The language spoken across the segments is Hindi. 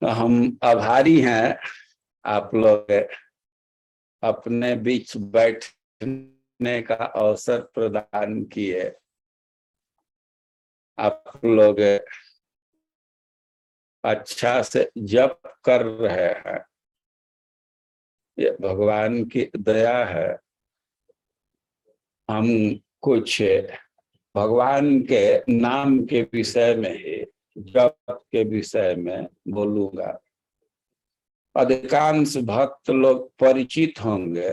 हम आभारी हैं आप लोग अपने बीच बैठने का अवसर प्रदान किए। आप लोग अच्छा से जप कर रहे हैं, ये भगवान की दया है। हम कुछ भगवान के नाम के विषय में ही, जप के विषय में बोलूंगा। अधिकांश भक्त लोग परिचित होंगे,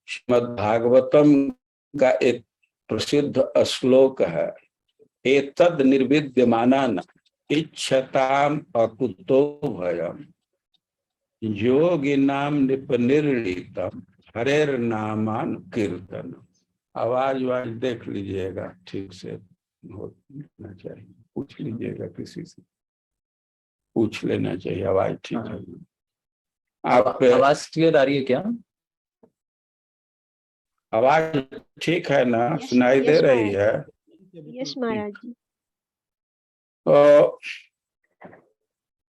श्रीमद् भागवतम का एक प्रसिद्ध श्लोक है, एतद निर्विद्यमानान इच्छताम अकुतो भयम योगिनाम निपनिर्णीतम हरेर नामान कीर्तन। आवाज देख लीजिएगा, ठीक से होना चाहिए, पूछ लीजिएगा, किसी से पूछ लेना चाहिए आवाज ठीक है। आप आवाज क्लियर आ रही है क्या? आवाज ठीक है ना? सुनाई दे रही है? यस महाराज जी। तो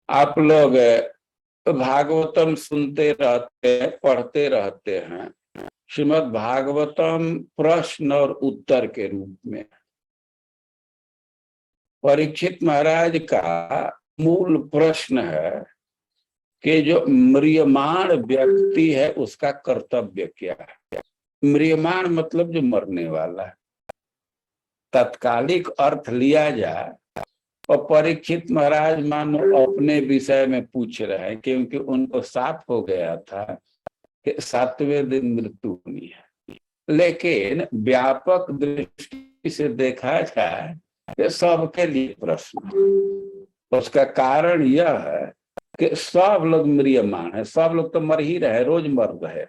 आप लोग भागवतम सुनते रहते हैं, पढ़ते रहते हैं। श्रीमद् भागवतम प्रश्न और उत्तर के रूप में परीक्षित महाराज का मूल प्रश्न है कि जो म्रियमाण व्यक्ति है उसका कर्तव्य क्या है। म्रियमाण मतलब जो मरने वाला है। तत्कालिक अर्थ लिया जाए और परीक्षित महाराज मानो अपने विषय में पूछ रहे हैं, क्योंकि उनको साफ हो गया था कि 7वें दिन मृत्यु होनी है। लेकिन व्यापक दृष्टि से देखा जाए तो सबके लिए प्रश्न। उसका कारण यह है कि सब लोग म्रियमाण है, सब लोग तो मर ही रहे, रोज मर रहे।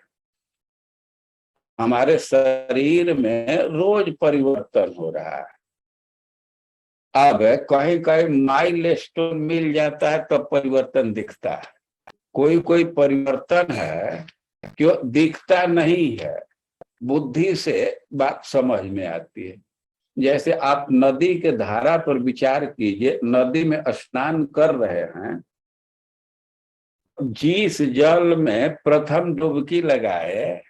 हमारे शरीर में रोज परिवर्तन हो रहा है। अब कहीं कहीं माइलस्टोन मिल जाता है तो परिवर्तन दिखता है, कोई कोई परिवर्तन है क्यों दिखता नहीं है, बुद्धि से बात समझ में आती है। जैसे आप नदी के धारा पर विचार कीजिए, नदी में स्नान कर रहे हैं, जिस जल में प्रथम डुबकी लगाए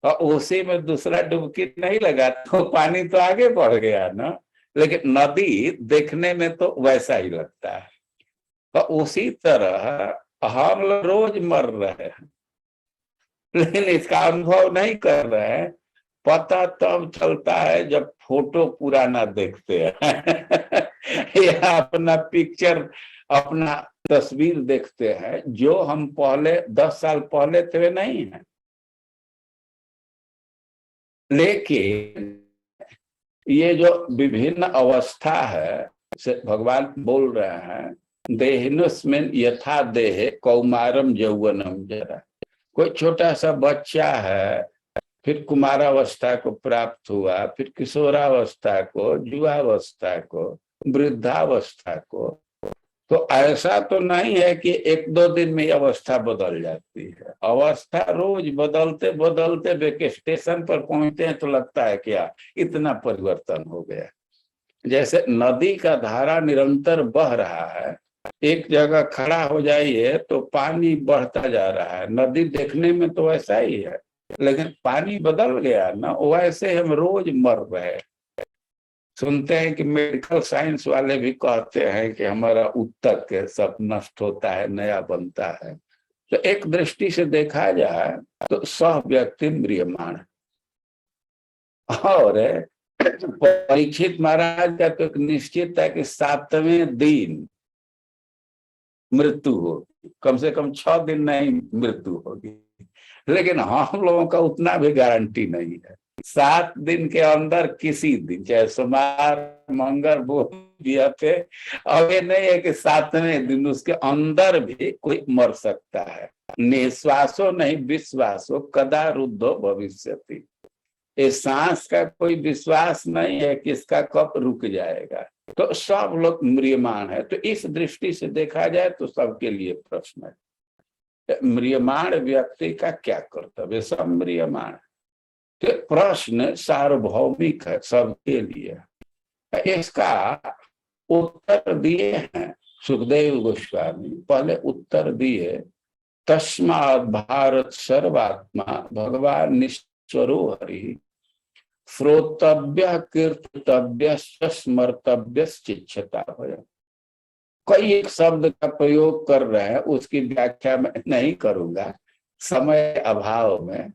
और उसी में दूसरा डुबकी नहीं लगा तो पानी तो आगे बढ़ गया ना, लेकिन नदी देखने में तो वैसा ही लगता है। तो उसी तरह हम लोग रोज मर रहे हैं, लेकिन इसका अनुभव नहीं कर रहे हैं। पता तब चलता है जब फोटो पुराना देखते हैं या अपना पिक्चर, अपना तस्वीर देखते हैं, जो हम पहले 10 साल पहले थे नहीं है। लेकिन ये जो विभिन्न अवस्था है से भगवान बोल रहे हैं, देहिनुस्मिन यथा देहे कौमारम यौवनम जरा। कोई छोटा सा बच्चा है, फिर कुमारावस्था को प्राप्त हुआ, फिर किशोरावस्था को, युवावस्था को, वृद्धावस्था को। तो ऐसा तो नहीं है कि 1-2 दिन में अवस्था बदल जाती है। अवस्था रोज बदलते बदलते वेकेशन पर पहुंचते हैं तो लगता है क्या इतना परिवर्तन हो गया। जैसे नदी का धारा निरंतर बह रहा है, एक जगह खड़ा हो जाइए तो पानी बढ़ता जा रहा है। नदी देखने में तो ऐसा ही है, लेकिन पानी बदल गया ना। वैसे हम रोज मर रहे। सुनते हैं कि मेडिकल साइंस वाले भी कहते हैं कि हमारा ऊतक सब नष्ट होता है, नया बनता है। तो एक दृष्टि से देखा जाए तो सब व्यक्ति म्रियमाण। और परीक्षित महाराज का तो एक निश्चित है कि 7वें दिन मृत्यु होगी, कम से कम 6 दिन नहीं मृत्यु होगी। लेकिन हम लोगों का उतना भी गारंटी नहीं है। 7 दिन के अंदर किसी दिन, चाहे सोमवार, मंगल, बुध थे, अब ये नहीं है कि 7वें दिन, उसके अंदर भी कोई मर सकता है। निश्वासो नहीं विश्वासो कदा रुद्धो भविष्यति। इस सांस का कोई विश्वास नहीं है कि इसका कब रुक जाएगा। तो सब लोग म्रियमाण है। तो इस दृष्टि से देखा जाए तो सबके लिए प्रश्न है, म्रियमाण व्यक्ति का क्या कर्तव्य। सब म्रियमाण, तो प्रश्न सार्वभौमिक है, सबके लिए। इसका उत्तर दिए हैं सुखदेव गोस्वामी। पहले उत्तर दिए, तस्मात् भारत सर्वात्मा भगवान निश्चरो हरि श्रोतव्य कीर्तव्य स्मर्तव्य चिच्छता भय। कई एक शब्द का प्रयोग कर रहे हैं, उसकी व्याख्या मैं नहीं करूंगा समय अभाव में,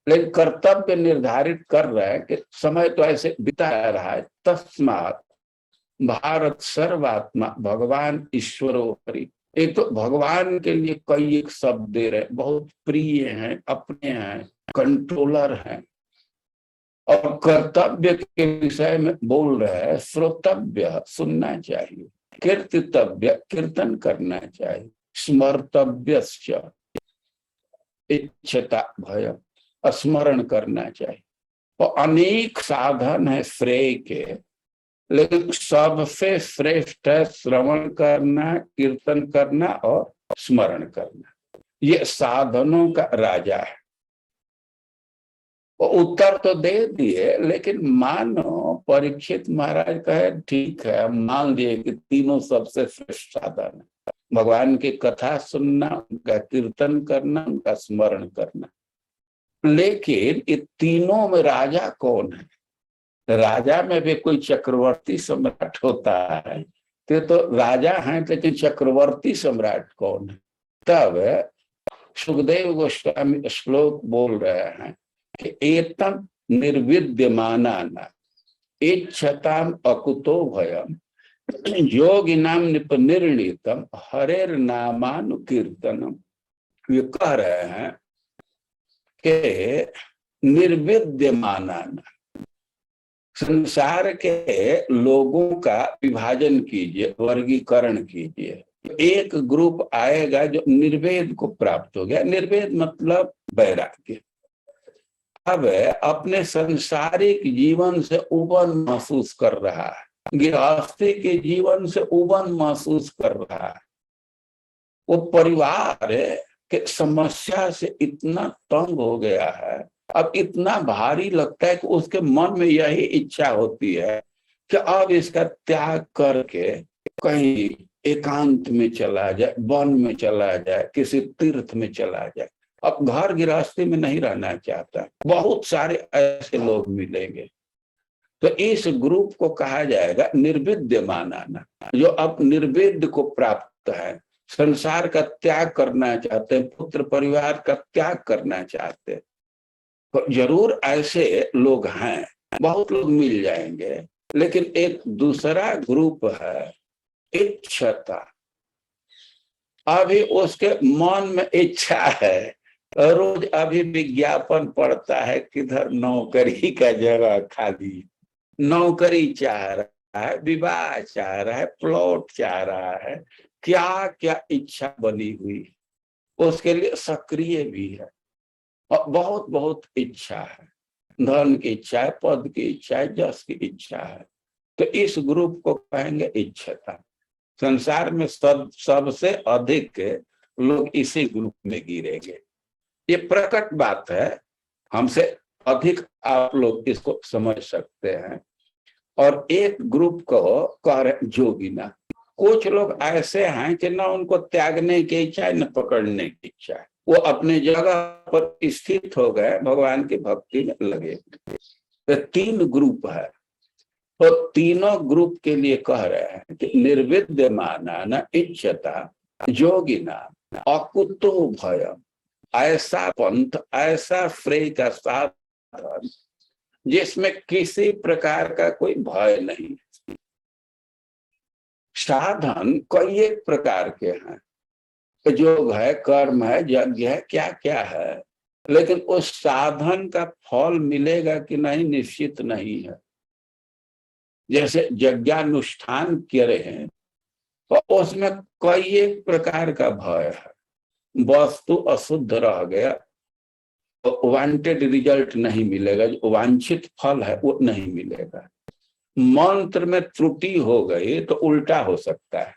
लेकिन कर्तव्य निर्धारित कर रहे हैं कि समय तो ऐसे बिता रहा है। तस्मात् भारत सर्वात्मा भगवान ईश्वरो हरि। एक तो भगवान के लिए कई एक शब्द दे रहे, बहुत प्रिय हैं, अपने हैं, कंट्रोलर हैं। और कर्तव्य के विषय में बोल रहे हैं, श्रोतव्य सुनना चाहिए, कीर्तितव्य कीर्तन करना चाहिए, स्मर्तव्य इच्छता भय स्मरण करना चाहिए। और अनेक साधन है श्रेय के, लेकिन सबसे श्रेष्ठ है श्रवण करना, कीर्तन करना और स्मरण करना। ये साधनों का राजा है। वो उत्तर तो दे दिए, लेकिन मानो परीक्षित महाराज कहे ठीक है, हम मान लिए कि तीनों सबसे श्रेष्ठ साधन है, भगवान की कथा सुनना, उनका कीर्तन करना, उनका स्मरण करना। लेकिन ये तीनों में राजा कौन है? राजा में भी कोई चक्रवर्ती सम्राट होता है, तो राजा हैं, लेकिन चक्रवर्ती सम्राट कौन है? तब सुखदेव गोस्वामी श्लोक बोल रहे हैं कि एतम निर्विद्यमाना इच्छताम अकुतो भयम योगिनाम निपनिर्णीतम हरेर नामानुकीर्तनम। ये कह रहे हैं कि निर्विद्यमाना, संसार के लोगों का विभाजन कीजिए, वर्गीकरण कीजिए। एक ग्रुप आएगा जो निर्वेद को प्राप्त हो गया। निर्वेद मतलब वैराग्य। अब अपने संसारिक जीवन से उबन महसूस कर रहा है, गृहस्थी के जीवन से उबन महसूस कर रहा है। वो परिवार के समस्या से इतना तंग हो गया है, अब इतना भारी लगता है कि उसके मन में यही इच्छा होती है कि अब इसका त्याग करके कहीं एकांत में चला जाए, वन में चला जाए, किसी तीर्थ में चला जाए। अब घर गृहस्थी में नहीं रहना चाहता। बहुत सारे ऐसे लोग मिलेंगे। तो इस ग्रुप को कहा जाएगा निर्विद्यमाना, जो अब निर्विद्य को प्राप्त है, संसार का त्याग करना चाहते हैं, पुत्र परिवार का त्याग करना चाहते हैं। तो जरूर ऐसे लोग हैं, बहुत लोग मिल जाएंगे। लेकिन एक दूसरा ग्रुप है इच्छता। अभी उसके मन में इच्छा है, रोज अभी विज्ञापन पड़ता है किधर नौकरी का जगह खाली, नौकरी चाह रहा है, विवाह चाह रहा है, प्लॉट चाह रहा है, क्या क्या इच्छा बनी हुई, उसके लिए सक्रिय भी है। और बहुत बहुत इच्छा है, धन की इच्छा है, पद की इच्छा है, जस की इच्छा है। तो इस ग्रुप को कहेंगे इच्छता। संसार में सबसे अधिक लोग इसी ग्रुप में गिरेंगे। ये प्रकट बात है, हमसे अधिक आप लोग इसको समझ सकते हैं। और एक ग्रुप को कह रहे जोगिना। कुछ लोग ऐसे हैं कि ना उनको त्यागने की इच्छा है, न पकड़ने की इच्छा है, वो अपने जगह पर स्थित हो गए, भगवान की भक्ति में लगे। तो तीन ग्रुप है। तो तीनों ग्रुप के लिए कह रहे हैं कि निर्विद्यमाना न इच्छता योगिना अकुतो भयम। ऐसा पंथ, ऐसा श्रेय का साधन जिसमें किसी प्रकार का कोई भय नहीं। साधन कई एक प्रकार के हैं, योग है, कर्म है, यज्ञ है, क्या क्या है, लेकिन उस साधन का फल मिलेगा कि नहीं निश्चित नहीं है। जैसे यज्ञानुष्ठान कर रहे हैं तो उसमें कई एक प्रकार का भय है। वस्तु अशुद्ध रह गया तो वांटेड रिजल्ट नहीं मिलेगा, जो वांछित फल है वो नहीं मिलेगा। मंत्र में त्रुटि हो गई तो उल्टा हो सकता है।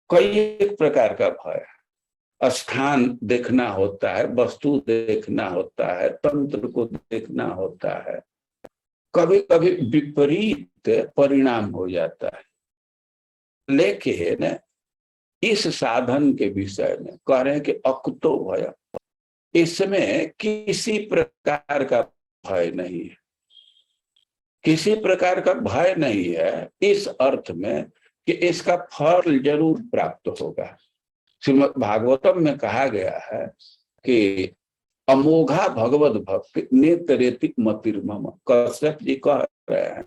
कई एक प्रकार का भय है। स्थान देखना होता है, वस्तु देखना होता है, तंत्र को देखना होता है, कभी कभी विपरीत परिणाम हो जाता है। लेकिन इस साधन के विषय में कह रहे हैं कि अकुतो भय, इसमें किसी प्रकार का भय नहीं है, किसी प्रकार का भय नहीं है, इस अर्थ में कि इसका फल जरूर प्राप्त होगा। श्रीमद् भागवतम में कहा गया है कि अमोघा भगवत भक्ति नेतरेति मतिर्मम। कश्यप जी कह रहे हैं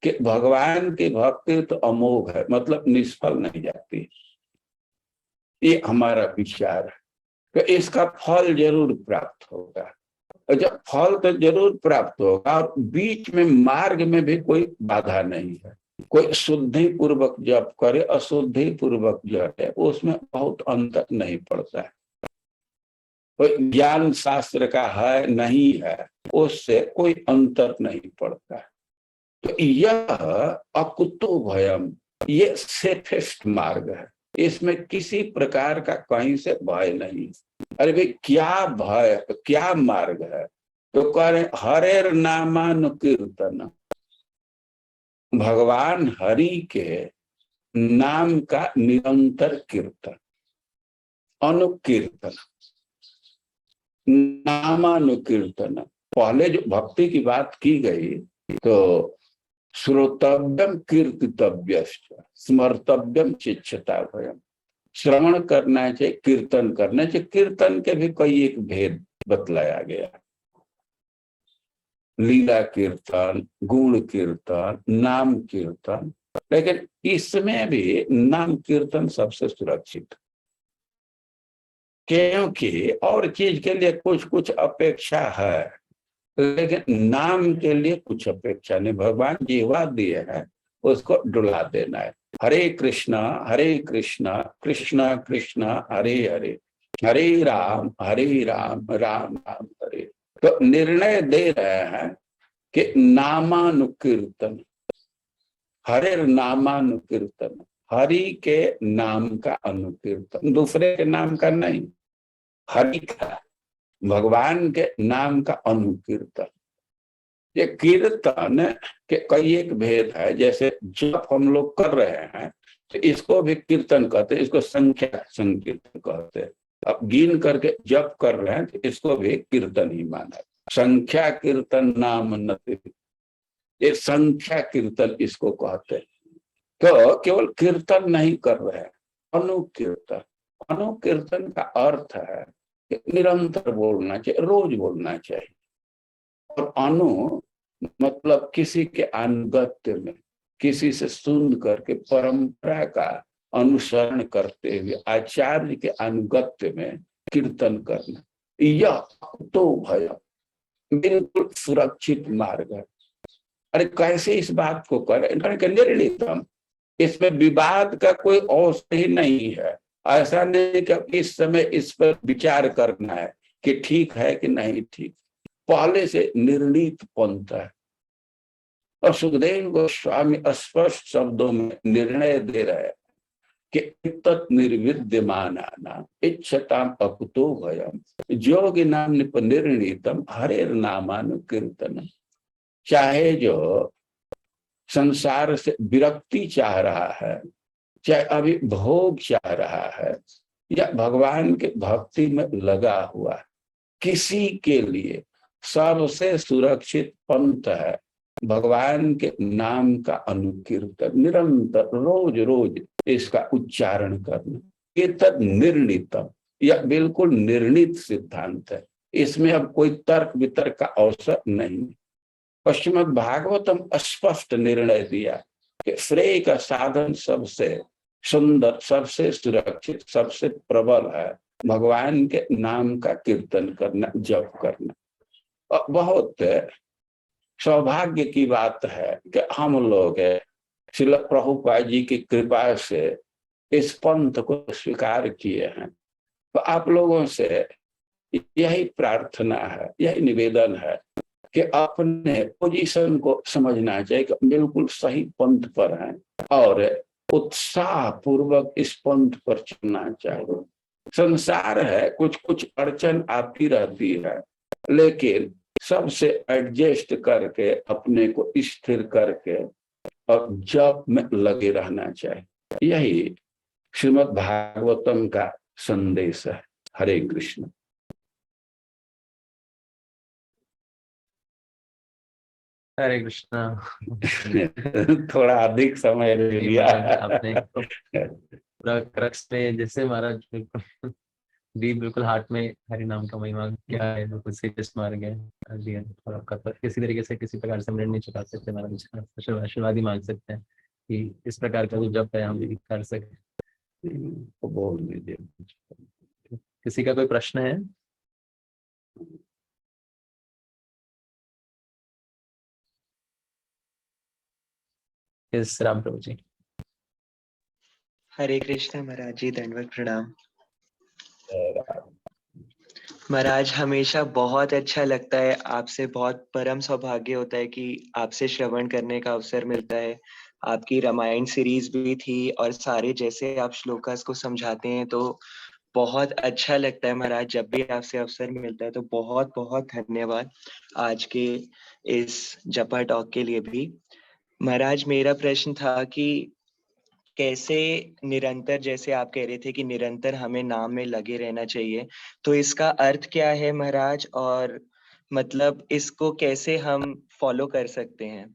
कि भगवान की भक्ति तो अमोघ है, मतलब निष्फल नहीं जाती। ये हमारा विचार है कि इसका फल जरूर प्राप्त होगा। और जब फल तो जरूर प्राप्त होगा, और बीच में मार्ग में भी कोई बाधा नहीं है। कोई शुद्धि पूर्वक जप करे, अशुद्धि पूर्वक जप है, उसमें बहुत अंतर नहीं पड़ता है। कोई ज्ञान शास्त्र का है नहीं है, उससे कोई अंतर नहीं पड़ता है। तो यह अकुतो भयम, ये सेफेस्ट मार्ग है, इसमें किसी प्रकार का कहीं से भय नहीं। अरे भाई क्या भय, क्या मार्ग है? तो कह रहे हरेर नामानुकीर्तन, भगवान हरि के नाम का निरंतर कीर्तन, अनुकीर्तन, नामानुकीर्तन। पहले जो भक्ति की बात की गई तो श्रोतव्यम कीर्तितव्य स्मर्तव्यम चिच्छता भयम, श्रवण करना चाहिए, कीर्तन करना चाहिए। कीर्तन के भी कई एक भेद बतलाया गया, लीला कीर्तन, गुण कीर्तन, नाम कीर्तन। लेकिन इसमें भी नाम कीर्तन सबसे सुरक्षित, क्योंकि और चीज के लिए कुछ कुछ अपेक्षा है, लेकिन नाम के लिए कुछ अपेक्षा नहीं। भगवान जीवा दिए हैं, उसको डुला देना है। हरे कृष्णा कृष्णा कृष्णा हरे हरे, हरे राम राम राम हरे। तो निर्णय दे रहे हैं कि नामानुकीर्तन, हरे नामानुकीर्तन, हरि के नाम का अनुकीर्तन, दूसरे के नाम का नहीं, हरि का, भगवान के नाम का अनुकीर्तन। ये कीर्तन के कई एक भेद है। जैसे जप हम लोग कर रहे हैं तो इसको भी कीर्तन कहते हैं, इसको संख्या संकीर्तन कहते हैं। अब गिन करके जप कर रहे हैं तो इसको भी कीर्तन ही माना। संख्या कीर्तन नाम नति, ये संख्या कीर्तन इसको कहते हैं। तो केवल कीर्तन नहीं कर रहे हैं, अनुकीर्तन। अनुकीर्तन का अर्थ है कि निरंतर बोलना चाहिए, रोज बोलना चाहिए। और अनु मतलब किसी के अनुगत्य में, किसी से सुन करके परंपरा का अनुसरण करते हुए आचार्य के अनुगत्य में कीर्तन करना, यह तो भय बिल्कुल सुरक्षित मार्ग है। अरे कैसे इस बात को करें? निर्णितम, इसमें विवाद का कोई अवसर ही नहीं है। ऐसा नहीं कि इस समय इस पर विचार करना है कि ठीक है कि नहीं ठीक, पहले से निर्णित पंथ है। और सुखदेव गोस्वामी स्पष्ट शब्दों में निर्णय दे रहे हैं कि तत् निर्विद्यमाना इच्छताम अकुतो भयम योगी नाम निर्णितम हरे नामानुकीर्तन। चाहे जो संसार से विरक्ति चाह रहा है, चाहे अभी भोग चाह रहा है, या भगवान के भक्ति में लगा हुआ, किसी के लिए सबसे सुरक्षित पंथ है भगवान के नाम का अनुकीर्तन, निरंतर रोज रोज इसका उच्चारण करना। ये तद निर्णितम, यह बिल्कुल निर्णित सिद्धांत है, इसमें अब कोई तर्क वितर्क का अवसर नहीं। श्रीमद् भागवतम स्पष्ट निर्णय दिया कि श्रेय का साधन सबसे सुंदर, सबसे सुरक्षित, सबसे प्रबल है भगवान के नाम का कीर्तन करना, जप करना। और बहुत सौभाग्य की बात है कि हम लोग श्रील प्रभुपाद जी की कृपा से इस पंथ को स्वीकार किए हैं। तो आप लोगों से यही प्रार्थना है, यही निवेदन है कि अपने पोजीशन को समझना चाहिए कि बिल्कुल सही पंथ पर हैं और उत्साह पूर्वक इस पंथ पर चलना चाहिए। संसार है, कुछ कुछ अड़चन आती रहती है, लेकिन सबसे एडजस्ट करके अपने को स्थिर करके और जप में लगे रहना चाहिए। यही श्रीमद् भागवतम का संदेश है। हरे कृष्ण। हरे कृष्णा। थोड़ा अधिक समय ले जी लिया। महाराज, आपने तो पूरा क्रक्स में, जैसे महाराज बिल्कुल डीप, बिल्कुल हार्ट में हरि नाम का महिमा क्या है बिल्कुल सीरियस मार गए कर दिया। और आपका किसी तरीके से किसी प्रकार से हम ऋण नहीं चुका सकते महाराज, आशीर्वाद ही मांग सकते हैं कि इस प्रकार का जो जप है हम भी कर सके। तो बोल दीजिए। किसी का कोई प्रश्न है? इस राम प्रभु जी। हरे कृष्ण महाराज जी, दंडवत प्रणाम। महाराज हमेशा बहुत अच्छा लगता है आपसे, बहुत परम सौभाग्य होता है कि आपसे श्रवण करने का अवसर मिलता है। आपकी रामायण सीरीज भी थी और सारे जैसे आप श्लोकास को समझाते हैं तो बहुत अच्छा लगता है महाराज। जब भी आपसे अवसर मिलता है तो बहुत बहुत धन्यवाद आज के इस जपा टॉक के लिए भी। महाराज मेरा प्रश्न था कि कैसे निरंतर, जैसे आप कह रहे थे कि निरंतर हमें नाम में लगे रहना चाहिए, तो इसका अर्थ क्या है महाराज, और मतलब इसको कैसे हम फॉलो कर सकते हैं?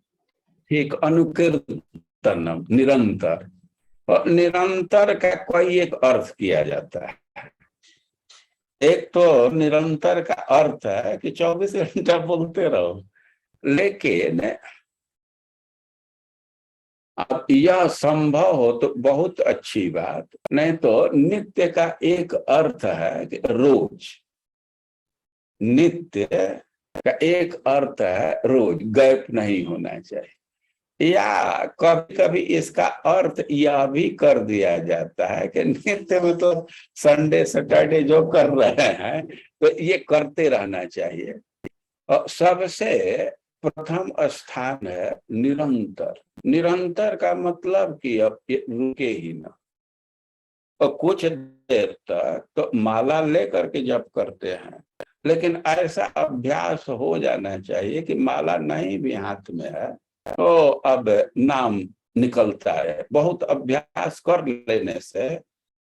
ठीक, अनुकीर्तनम, निरंतर। और निरंतर का कोई एक अर्थ किया जाता है। एक तो निरंतर का अर्थ है कि 24 घंटा बोलते रहो, लेकिन अब यह संभव हो तो बहुत अच्छी बात, नहीं तो नित्य का एक अर्थ है कि रोज। नित्य का एक अर्थ है रोज, गैप नहीं होना चाहिए। या कभी कभी इसका अर्थ यह भी कर दिया जाता है कि नित्य मतलब संडे सैटरडे जो कर रहे हैं तो ये करते रहना चाहिए। और सबसे प्रथम स्थान है निरंतर। निरंतर का मतलब कि अब ये रुके ही ना। और कुछ देर तक तो माला लेकर के जप करते हैं, लेकिन ऐसा अभ्यास हो जाना चाहिए कि माला नहीं भी हाथ में है तो अब नाम निकलता है। बहुत अभ्यास कर लेने से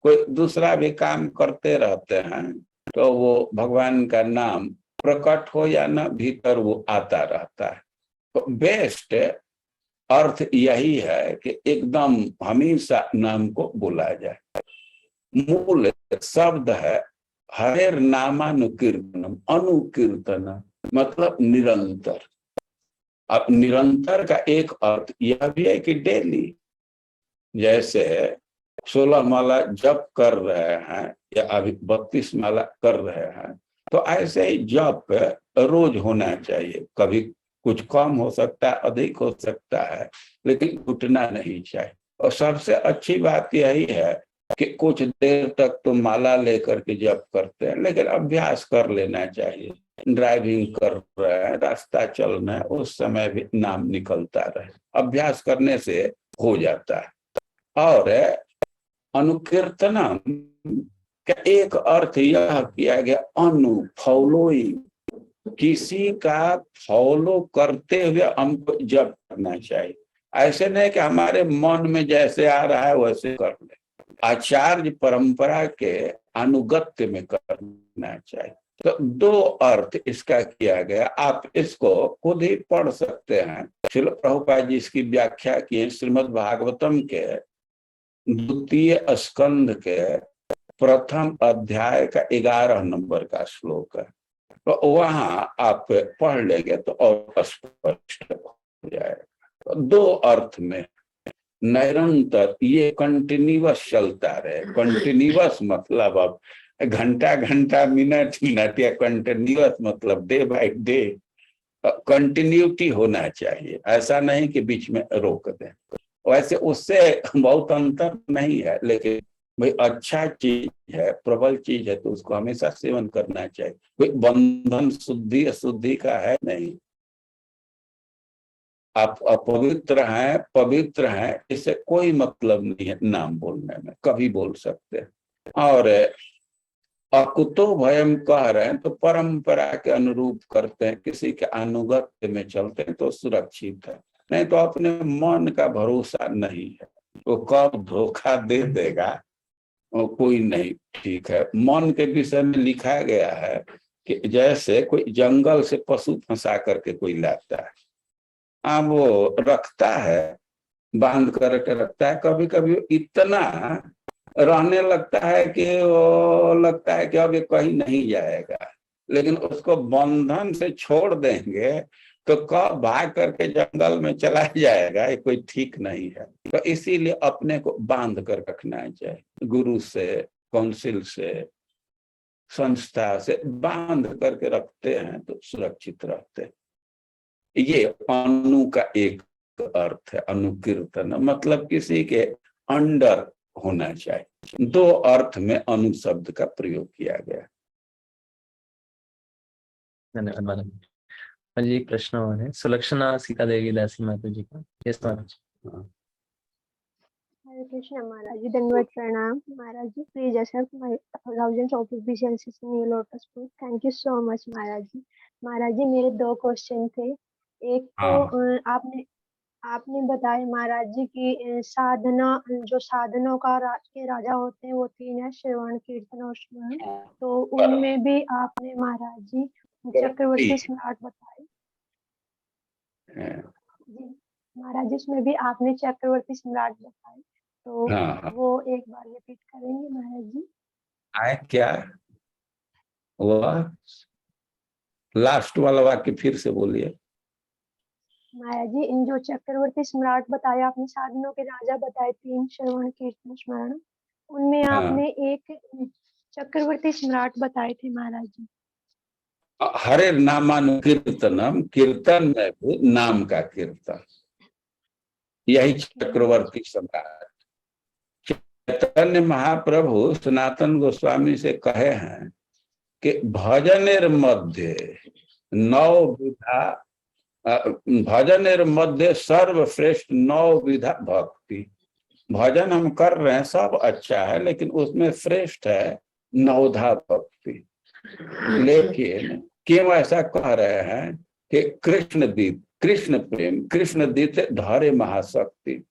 कोई दूसरा भी काम करते रहते हैं तो वो भगवान का नाम प्रकट हो या ना भीतर वो आता रहता है। तो बेस्ट अर्थ यही है कि एकदम हमेशा नाम को बोला जाए। मूल शब्द है हरेर नामानुकीर्तनम, अनुकीर्तन मतलब निरंतर। अब निरंतर का एक अर्थ यह भी है कि डेली, जैसे 16 माला जप कर रहे हैं या अभी 32 माला कर रहे हैं, तो ऐसे ही जप रोज होना चाहिए। कभी कुछ कम हो सकता है, अधिक हो सकता है, लेकिन उठना नहीं चाहिए। और सबसे अच्छी बात यही है कि कुछ देर तक तो माला लेकर के जप करते हैं, लेकिन अभ्यास कर लेना चाहिए। ड्राइविंग कर रहे हैं, रास्ता चल रहे हैं, उस समय भी नाम निकलता रहे। अभ्यास करने से हो जाता है। और अनुकीर्तनम का एक अर्थ यह किया गया फॉलोइंग, किसी का फॉलो करते हुए हमको जप करना चाहिए। ऐसे नहीं कि हमारे मन में जैसे आ रहा है वैसे कर ले। आचार्य परंपरा के अनुगत्य में करना चाहिए। तो दो अर्थ इसका किया गया। आप इसको खुद ही पढ़ सकते हैं। श्रील प्रभुपाद जी इसकी व्याख्या की श्रीमद् भागवतम के 2 स्कंध के प्रथम अध्याय का 11 नंबर का श्लोक है। तो वहां आप पढ़ लेंगे तो और स्पष्ट हो जाएगा। तो 2 अर्थ में निरंतर, ये कंटिन्यूअस चलता रहे। कंटिन्यूअस मतलब अब घंटा घंटा, मिनट मिनट, या कंटिन्यूअस मतलब डे बाय डे कंटिन्यूटी होना चाहिए। ऐसा नहीं कि बीच में रोक दें। वैसे उससे बहुत अंतर नहीं है, लेकिन भाई अच्छा चीज है, प्रबल चीज है, तो उसको हमेशा सेवन करना चाहिए। कोई बंधन शुद्धि अशुद्धि का है नहीं। आप अपवित्र हैं, पवित्र हैं, इससे कोई मतलब नहीं है। नाम बोलने में कभी बोल सकते हैं। और अकुतो भयम कह रहे हैं तो परंपरा के अनुरूप करते हैं, किसी के अनुगत्य में चलते हैं तो सुरक्षित है, नहीं तो अपने मन का भरोसा नहीं है, वो कब धोखा दे देगा वो कोई नहीं ठीक है। मन के विषय में लिखा गया है कि जैसे कोई जंगल से पशु फंसा करके कोई लाता है, अब वो रखता है, बांध करके रखता है, कभी कभी इतना रहने लगता है कि वो लगता है कि अब ये कहीं नहीं जाएगा, लेकिन उसको बंधन से छोड़ देंगे तो कब भाग करके जंगल में चला जाएगा, ये कोई ठीक नहीं है। तो इसीलिए अपने को बांध कर रखना चाहिए, गुरु से, काउंसिल से, संस्था से बांध करके रखते हैं तो सुरक्षित रहते हैं। ये अनु का एक अर्थ है, अनुकीर्तन मतलब किसी के अंडर होना चाहिए। दो अर्थ में अनु शब्द का प्रयोग किया गया। धन्यवाद। जी एक प्रश्न और है, सुलक्षणा सीता देवी दासी माता जी का। यस महाराज। हरे कृष्ण महाराज जी, दंडवत प्रणाम Maharaj ji. Please accept my thousands of obeisances in your lotus feet। Thank you so much Maharaj ji. Maharaj ji मेरे दो क्वेश्चन थे। एक तो आपने बताया महाराज जी कि साधना, जो साधनों का के राजा होते हैं वो तीन है, श्रवण, कीर्तन और स्मरण। तो उनमें भी आपने महाराज जी चक्रवर्ती सम्राट बताए जी महाराज जी, उसमें भी आपने चक्रवर्ती सम्राट बताए, तो वो एक बार रिपीट करेंगे महाराज जी? आए क्या वह लास्ट वाला वाक्य फिर से बोलिए। महाराज जी इन जो चक्रवर्ती सम्राट बताया आपने, साधनों के राजा बताए तीन, श्रवण, कीर्तन, स्मरण, उनमें आपने एक चक्रवर्ती सम्राट बताए थे महाराज जी। हरे नामानुकीर्तनम, कीर्तन में भी नाम का कीर्तन, यही चक्रवर्ती सम्राट। चैतन्य महाप्रभु सनातन गोस्वामी से कहे हैं कि भजनेर मध्य 9 विधा, भजनेर मध्य सर्वश्रेष्ठ 9 विधा भक्ति। भजन हम कर रहे हैं सब अच्छा है, लेकिन उसमें श्रेष्ठ है 9धा भक्ति। लेकिन क्यों ऐसा कह रहे हैं कि कृष्ण दीप, कृष्ण प्रेम, कृष्ण दीते धारे महाशक्ति।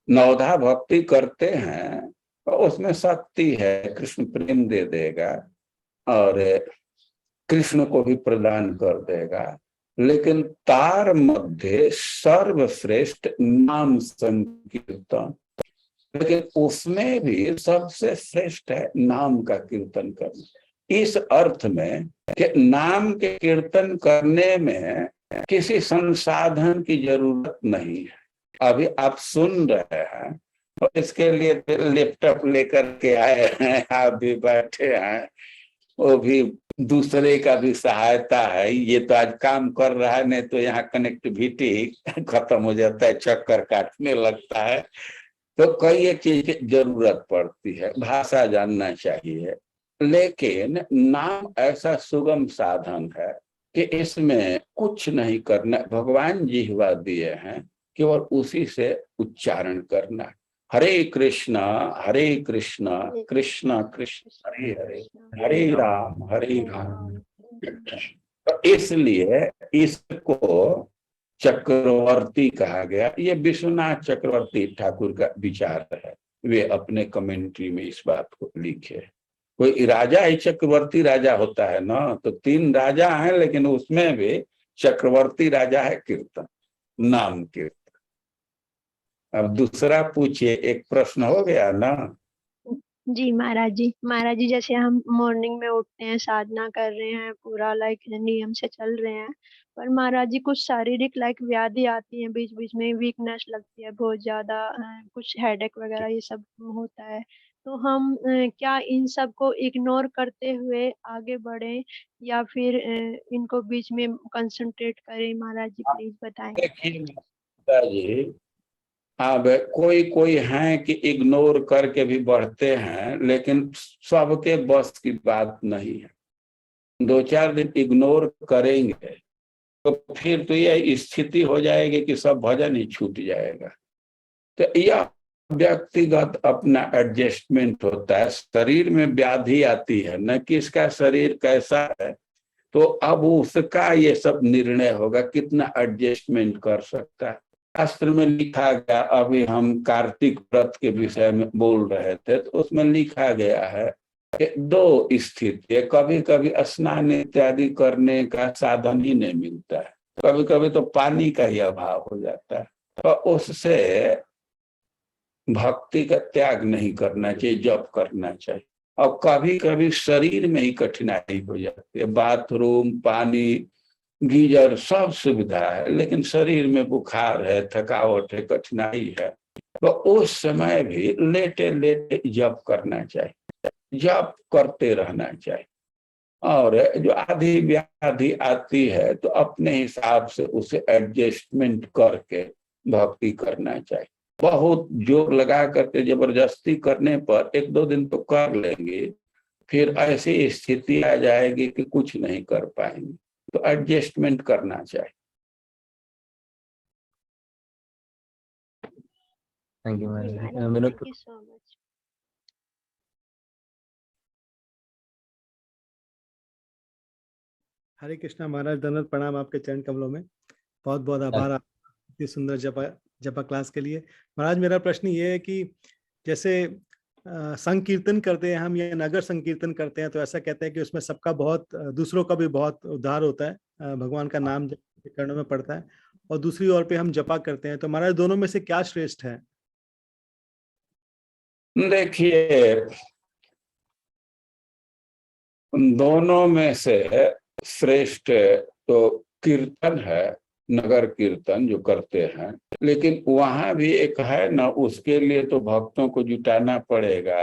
9धा भक्ति करते हैं तो उसमें शक्ति है, कृष्ण प्रेम दे देगा और कृष्ण को भी प्रदान कर देगा। लेकिन तार मध्य सर्वश्रेष्ठ नाम संकीर्तन, लेकिन उसमें भी सबसे श्रेष्ठ है नाम का कीर्तन करना। इस अर्थ में कि नाम के कीर्तन करने में किसी संसाधन की जरूरत नहीं है। अभी आप सुन रहे हैं तो इसके लिए लैपटॉप लेकर के आए हैं, आप भी बैठे हैं, वो भी दूसरे का भी सहायता है। ये तो आज काम कर रहा है, नहीं तो यहाँ कनेक्टिविटी खत्म हो जाता है, चक्कर काटने लगता है। तो कई एक चीज की जरूरत पड़ती है, भाषा जानना चाहिए। लेकिन नाम ऐसा सुगम साधन है कि इसमें कुछ नहीं करना, भगवान जिह्वा दिए हैं, केवल उसी से उच्चारण करना। हरे कृष्णा कृष्ण कृष्ण हरे हरे, हरे राम तो इसलिए इसको चक्रवर्ती कहा गया। ये विश्वनाथ चक्रवर्ती ठाकुर का विचार है, वे अपने कमेंट्री में इस बात को लिखे। कोई राजा ही चक्रवर्ती राजा होता है ना, तो 3 राजा हैं, लेकिन उसमें भी चक्रवर्ती राजा है कीर्तन, नाम कीर्तन। अब दूसरा पूछिए, एक प्रश्न हो गया ना? जी महाराज जी। महाराज जी जैसे हम मॉर्निंग में उठते हैं, साधना कर रहे हैं, पूरा लाइक नियम से चल रहे हैं, पर महाराज जी कुछ शारीरिक लाइक व्याधि आती है, बीच बीच में वीकनेस लगती है बहुत ज्यादा, कुछ हेडेक वगैरह ये सब होता है, तो हम क्या इन सब को इग्नोर करते हुए आगे बढ़े या फिर इनको बीच में कंसंट्रेट करें? महाराज जी प्लीज बताएं। देखिए अब कोई कोई हैं कि इग्नोर करके भी बढ़ते हैं, लेकिन सबके बस की बात नहीं है। 2-4 दिन इग्नोर करेंगे तो फिर तो यह स्थिति हो जाएगी कि सब भजन ही छूट जाएगा। तो यह व्यक्तिगत अपना एडजस्टमेंट होता है। शरीर में व्याधि आती है, न कि इसका शरीर कैसा है, तो अब उसका ये सब निर्णय होगा कितना एडजस्टमेंट कर सकता है। शास्त्र में लिखा गया, अभी हम कार्तिक व्रत के विषय में बोल रहे थे, तो उसमें लिखा गया है कि दो स्थिति, कभी कभी स्नान इत्यादि करने का साधन ही नहीं मिलता है, कभी कभी तो पानी का ही अभाव हो जाता है, तो उससे भक्ति का त्याग नहीं करना चाहिए, जप करना चाहिए। और कभी कभी शरीर में ही कठिनाई हो जाती है, बाथरूम, पानी, गीजर सब सुविधा है, लेकिन शरीर में बुखार है, थकावट है, कठिनाई है, तो उस समय भी लेटे लेटे जप करना चाहिए, जप करते रहना चाहिए। और जो आधी व्याधि आती है तो अपने हिसाब से उसे एडजस्टमेंट करके भक्ति करना चाहिए। बहुत जोर लगा करके जबरदस्ती करने पर एक दो दिन तो कर लेंगे, फिर ऐसी स्थिति आ जाएगी कि कुछ नहीं कर पाएंगे, तो एडजस्टमेंट करना चाहिए। Thank you ji Maharaj. Maharaj, Vinod, thank you so much. Hare Krishna Maharaj, दंडवत प्रणाम आपके चरण कमलों में। बहुत बहुत आभार आप इतनी सुंदर जपा क्लास के लिए। महाराज मेरा प्रश्न ये है कि जैसे संकीर्तन करते हैं हम या नगर संकीर्तन करते हैं, तो ऐसा कहते हैं कि उसमें सबका बहुत, दूसरों का भी बहुत उद्धार होता है, भगवान का नाम कर्णों में पड़ता है, और दूसरी ओर पे हम जपा करते हैं, तो महाराज दोनों में से क्या श्रेष्ठ है? देखिए, दोनों में से श्रेष्ठ तो कीर्तन है, नगर कीर्तन जो करते हैं, लेकिन वहां भी एक है ना, उसके लिए तो भक्तों को जुटाना पड़ेगा,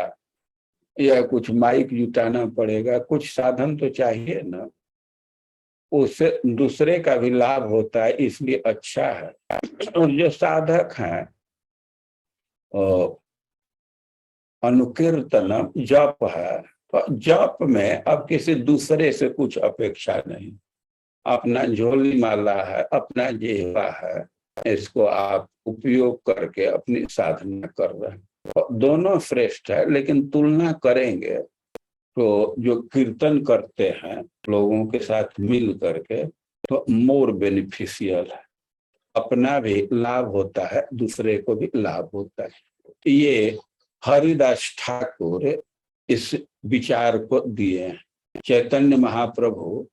या कुछ माइक जुटाना पड़ेगा, कुछ साधन तो चाहिए ना, उससे दूसरे का भी लाभ होता है, इसलिए अच्छा है। और जो साधक हैं, अनुकीर्तन जप है, तो जप में अब किसी दूसरे से कुछ अपेक्षा नहीं, अपना झोली माला है, अपना जेहवा है, इसको आप उपयोग करके अपनी साधना कर रहे हैं, तो दोनों श्रेष्ठ है। लेकिन तुलना करेंगे तो जो कीर्तन करते हैं लोगों के साथ मिल करके, तो मोर बेनिफिशियल है, अपना भी लाभ होता है, दूसरे को भी लाभ होता है। ये हरिदास ठाकुर इस विचार को दिए हैं। चैतन्य महाप्रभु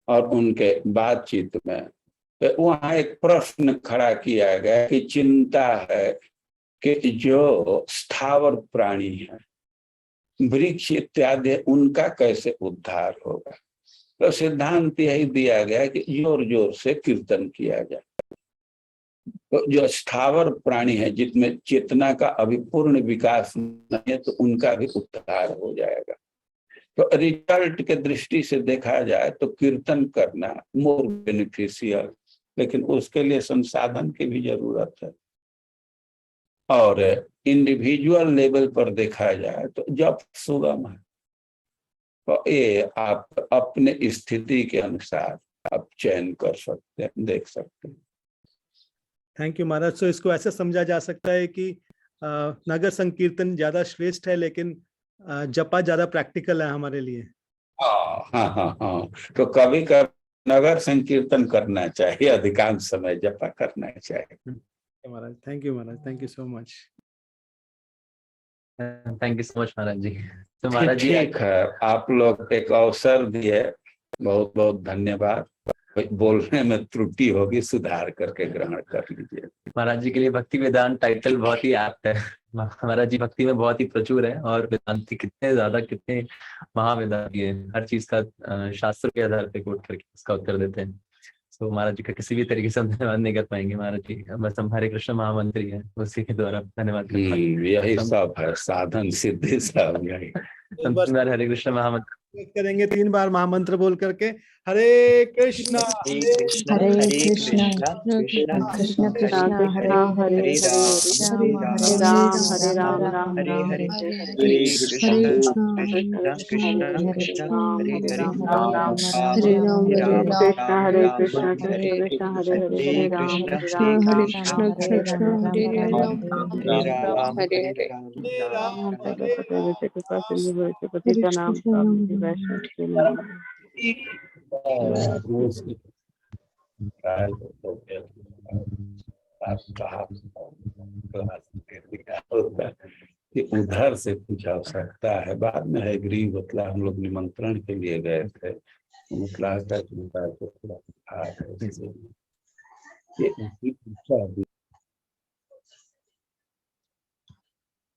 और उनके बातचीत में वहां एक प्रश्न खड़ा किया गया कि चिंता है कि जो स्थावर प्राणी है, वृक्ष इत्यादि, उनका कैसे उद्धार होगा। तो सिद्धांत यही दिया गया कि जोर जोर से कीर्तन किया जाए, तो जो स्थावर प्राणी है, जिसमें चेतना का अभी पूर्ण विकास नहीं है, तो उनका भी उद्धार हो जाएगा। तो रिजल्ट के दृष्टि से देखा जाए तो कीर्तन करना मोर बेनिफिशियल, लेकिन उसके लिए संसाधन की भी जरूरत है। और इंडिविजुअल लेवल पर देखा जाए तो जप सुगम है, तो ये आप अपने स्थिति के अनुसार आप चयन कर सकते हैं, देख सकते हैं। थैंक यू महाराज। तो इसको ऐसे समझा जा सकता है कि नगर संकीर्तन ज्यादा श्रेष्ठ है, लेकिन जपा ज्यादा प्रैक्टिकल है हमारे लिए। हाँ हाँ हाँ हाँ, तो कभी कभी नगर संकीर्तन करना चाहिए, अधिकांश समय जपा करना चाहिए। Maharaj thank you, Maharaj thank you so much. Thank you so much Maharaj ji. तो महाराज जी, ठीक है, आप लोग एक अवसर दिए, बहुत बहुत धन्यवाद। बोलने में त्रुटि होगी, सुधार करके ग्रहण कर लीजिए। महाराज जी के लिए भक्ति वेदांत टाइटल बहुत ही एप्ट है। महाराज जी भक्ति में बहुत ही प्रचुर है, और वेदांती कितने ज्यादा, कितने महावेदांती है, हर चीज का शास्त्र के आधार पर कोट करके उसका उत्तर देते हैं। तो महाराज जी का किसी भी तरीके से हम धन्यवाद नहीं कर पाएंगे। महाराज जी बस हम हरे कृष्ण महामंत्री है, उसी के द्वारा धन्यवाद कर पाएंगे। यही सब है, साधन सिद्धि सब यही। हरे कृष्ण महामंत्र करेंगे 3 बार महामंत्र बोल करके। हरे कृष्णा हरे कृष्णा कृष्ण कृष्ण हरे हरे हरे राम राम हरे हरे हरे कृष्णा कृष्ण कृष्ण हरे हरे राम कृष्ण हरे कृष्ण कृष्ण हरे कृष्ण हरे कृष्ण कृष्ण हरे राम हरे हरे कि उधर से कुछ आवश्यकता है। बाद में है गरीब मतलब हम लोग निमंत्रण के लिए गए थे, मतलब ये